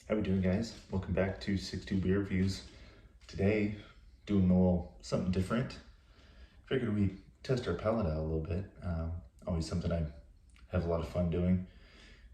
How we doing, guys? Welcome back to 62 Beer Reviews. Today, doing a little something different. Figured we'd test our palate out a little bit. Always something I have a lot of fun doing.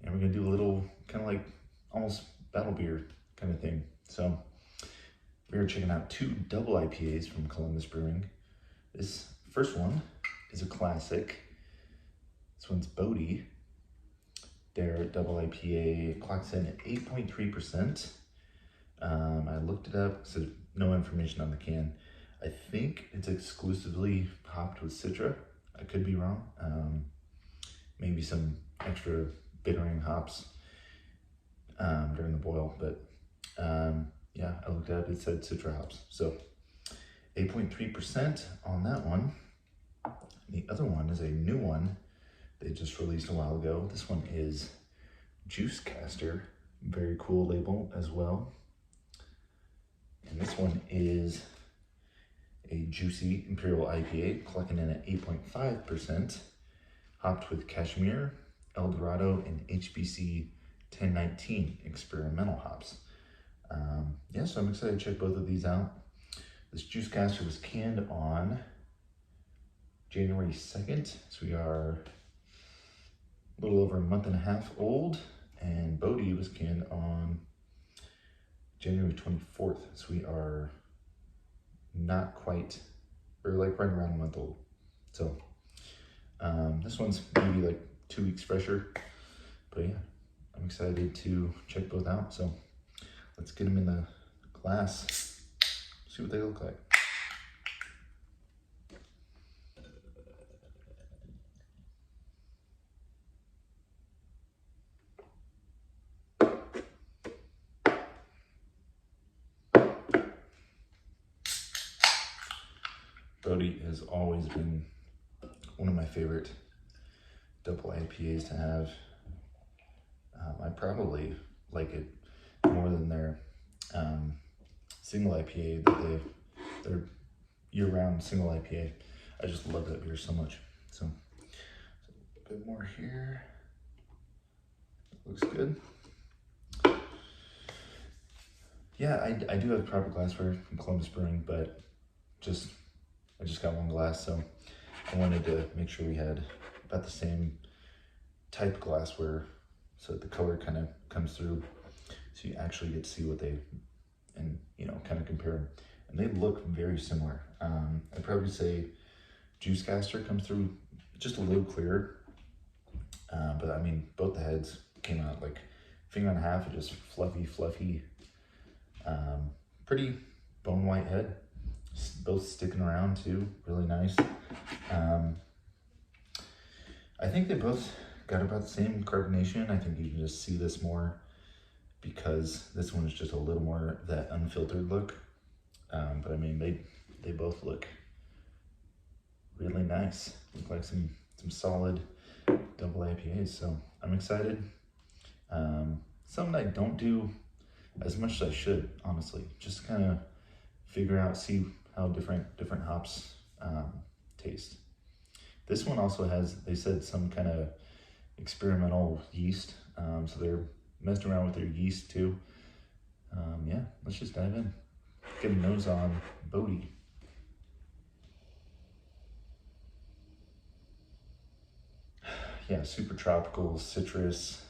And we're gonna do a little kind of like almost battle beer kind of thing. So we are checking out two double IPAs from Columbus Brewing. This first one is a classic. This one's Bodhi. Their double IPA clocks in at 8.3%. I looked it up, so no information on the can. I think it's exclusively hopped with Citra. I could be wrong. Maybe some extra bittering hops during the boil, but yeah, I looked it up, it said Citra hops. So 8.3% on that one. The other one is a new one they just released a while ago. This one is Juice Caster, very cool label as well. And this one is a juicy Imperial IPA, clocking in at 8.5%, hopped with Cashmere, El Dorado, and HBC 1019 experimental hops. Yeah, so I'm excited to check both of these out. This Juice Caster was canned on January 2nd, so we are a little over a month and a half old, and Bodhi was canned on January 24th, so we are not quite, or like right around a month old. So this one's maybe like 2 weeks fresher, but yeah, I'm excited to check both out. So let's get them in the glass, see what they look like. Bodhi has always been one of my favorite double IPAs to have. I probably like it more than their single IPA their year-round single IPA. I just love that beer so much. So a bit more here. Looks good. Yeah, I do have proper glassware from Columbus Brewing, but I just got one glass, so I wanted to make sure we had about the same type of glassware so that the color kind of comes through, so you actually get to see what they, and you know, kind of compare them. And they look very similar. I'd probably say Juice Caster comes through just a little clearer, but I mean, both the heads came out like finger and a half of just fluffy, pretty bone white head. Both sticking around too, really nice. I think they both got about the same carbonation. I think you can just see this more because this one is just a little more that unfiltered look. But I mean, they both look really nice. Look like some solid double IPAs. So I'm excited. Something I don't do as much as I should, honestly. Just kind of figure out, see how different hops taste. This one also has, they said, some kind of experimental yeast, so they're messing around with their yeast too. Yeah, let's just dive in. Get a nose on Bodhi. Yeah, super tropical, citrus.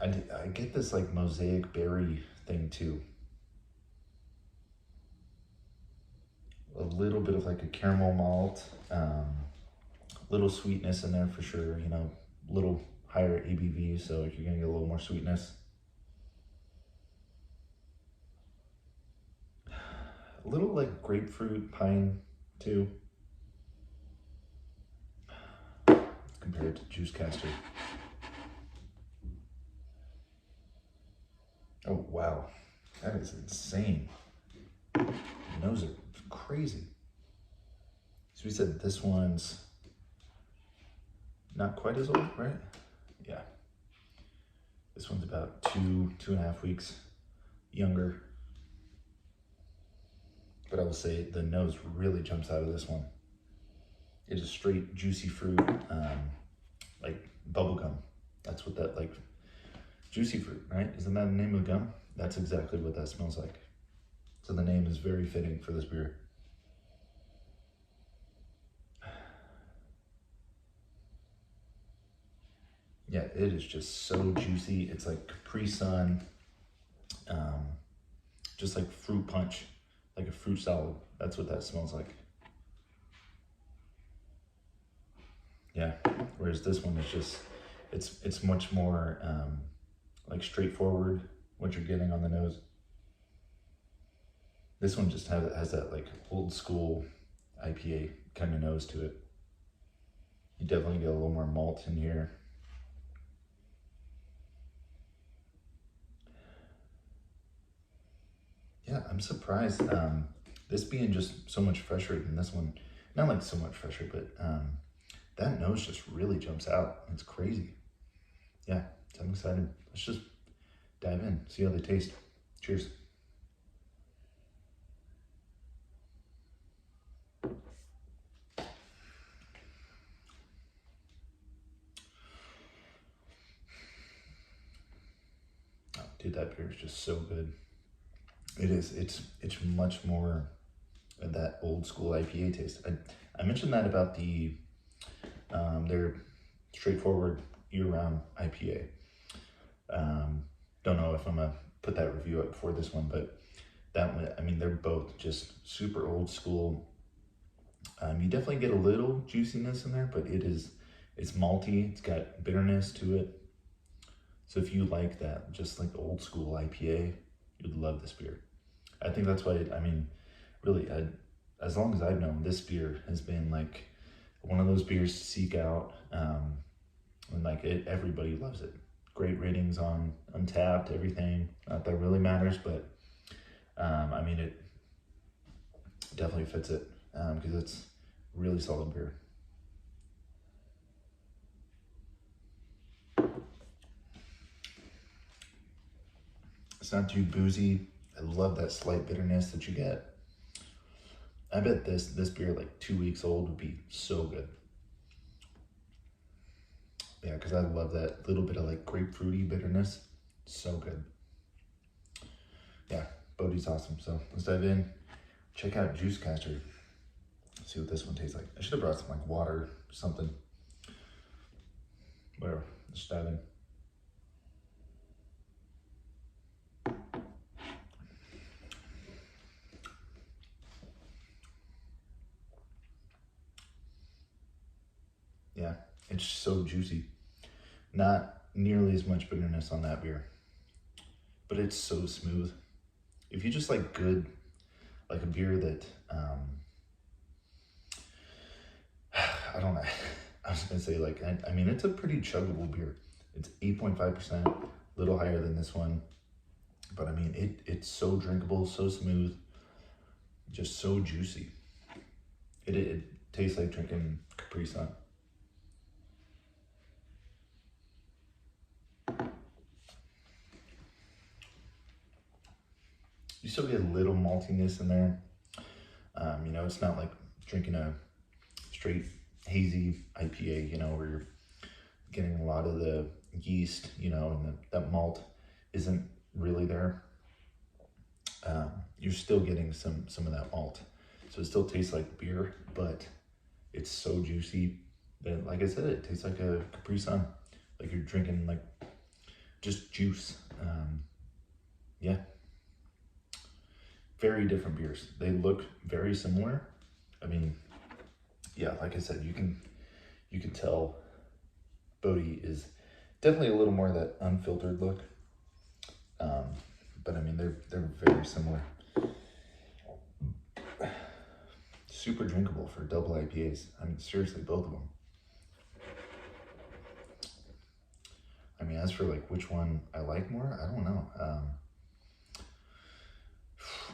I get this like mosaic berry thing too. A little bit of like a caramel malt, little sweetness in there for sure, you know, little higher ABV, so you're gonna get a little more sweetness. A little like grapefruit pine too, compared to Juice Caster. Oh wow, that is insane. The nose are crazy. So we said this one's not quite as old, right? Yeah. This one's about 2.5 weeks younger. But I will say the nose really jumps out of this one. It is straight juicy fruit, like bubblegum. That's what that like juicy fruit, right? Isn't that the name of the gum? That's exactly what that smells like. So the name is very fitting for this beer. Yeah, it is just so juicy. It's like Capri Sun, just like fruit punch, like a fruit salad. That's what that smells like. Yeah, whereas this one is just, it's much more like straightforward what you're getting on the nose. This one just has that like old school IPA kind of nose to it. You definitely get a little more malt in here. Yeah, I'm surprised. This being just so much fresher than this one, not like so much fresher, but that nose just really jumps out. It's crazy. Yeah, so I'm excited. Let's just dive in, see how they taste. Cheers. Oh, dude, that beer is just so good. It is. It's much more of that old school IPA taste. I mentioned that about the their straightforward year-round IPA. Don't know if I'm gonna put that review up before this one, but that one, I mean, they're both just super old school. You definitely get a little juiciness in there, but it's malty. It's got bitterness to it. So if you like that, just like old school IPA, you'd love this beer. I think that's why, I mean, really, as long as I've known, this beer has been like one of those beers to seek out. And like everybody loves it. Great ratings on Untapped, everything. Not that really matters, but I mean, it definitely fits it because it's really solid beer. It's not too boozy. I love that slight bitterness that you get. I bet this beer, like 2 weeks old, would be so good. Yeah, because I love that little bit of like grapefruity bitterness. So good. Yeah, Bodhi's awesome. So let's dive in. Check out Juice Caster. See what this one tastes like. I should have brought some like water or something. Whatever. Let's dive in. Yeah, it's so juicy. Not nearly as much bitterness on that beer, but it's so smooth. If you just like good, like a beer that, I don't know, I was gonna say like, I mean, it's a pretty chuggable beer. It's 8.5%, a little higher than this one, but I mean, it's so drinkable, so smooth, just so juicy. It tastes like drinking Capri Sun. You still get a little maltiness in there. You know, it's not like drinking a straight hazy IPA, you know, where you're getting a lot of the yeast, you know, and that malt isn't really there. You're still getting some of that malt. So it still tastes like beer, but it's so juicy that, like I said, it tastes like a Capri Sun. Like you're drinking like just juice. Yeah. Very different beers. They look very similar. I mean, yeah, like I said, you can tell Bodhi is definitely a little more of that unfiltered look. But I mean, they're very similar. Super drinkable for double IPAs. I mean, seriously, both of them. I mean, as for like which one I like more, I don't know.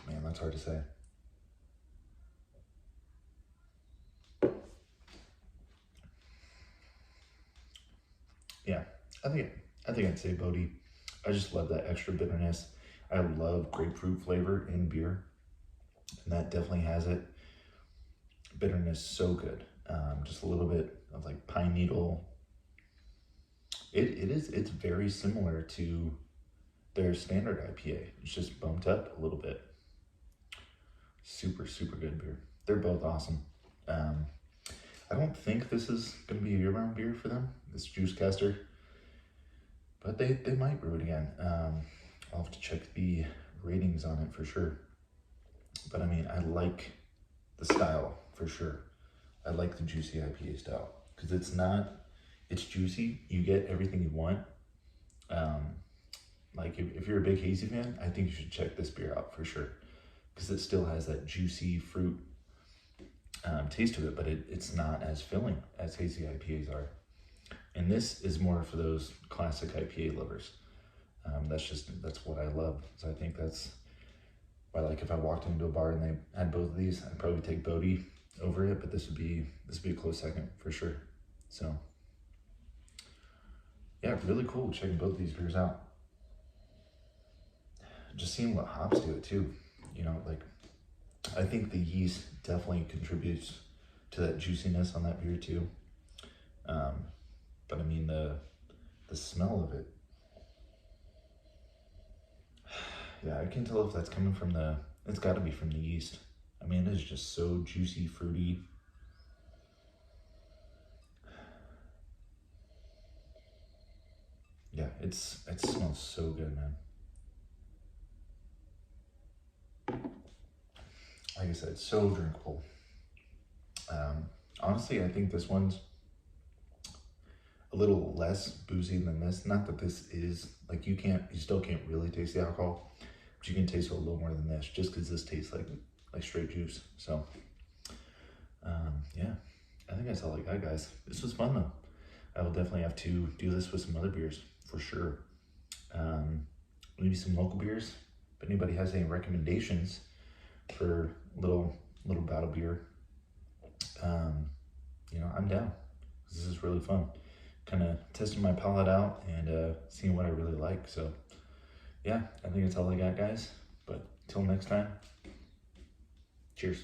Man, that's hard to say. Yeah, I think I'd say Bodhi. I just love that extra bitterness. I love grapefruit flavor in beer, and that definitely has it. Bitterness so good. Just a little bit of like pine needle, It's very similar to their standard IPA. It's just bumped up a little bit. Super, super good beer. They're both awesome. I don't think this is going to be a year-round beer for them, this Juice Caster, but they might brew it again. I'll have to check the ratings on it for sure. But I mean, I like the style for sure. I like the juicy IPA style because it's juicy. You get everything you want. Like if you're a big hazy fan, I think you should check this beer out for sure because it still has that juicy fruit taste to it, but it's not as filling as hazy IPAs are. And this is more for those classic IPA lovers. That's what I love. So I think that's why, like, if I walked into a bar and they had both of these, I'd probably take Bodhi over it, but this would be a close second for sure. So yeah, really cool checking both of these beers out. Just seeing what hops do it too. You know, like, I think the yeast definitely contributes to that juiciness on that beer too. But I mean, the smell of it, yeah, I can't tell if that's coming from it's got to be from the yeast. I mean, it is just so juicy, fruity. Yeah, it smells so good, man. Like I said, so drinkable. Honestly, I think this one's a little less boozy than this. Not that this is, like, you still can't really taste the alcohol, but you can taste it a little more than this just because this tastes like straight juice. So, yeah, I think that's all I got, guys. This was fun though. I will definitely have to do this with some other beers for sure. Maybe some local beers. If anybody has any recommendations for little battle beer, you know, I'm down. This is really fun. Kind of testing my palate out and seeing what I really like. So yeah, I think that's all I got, guys. But till next time, cheers.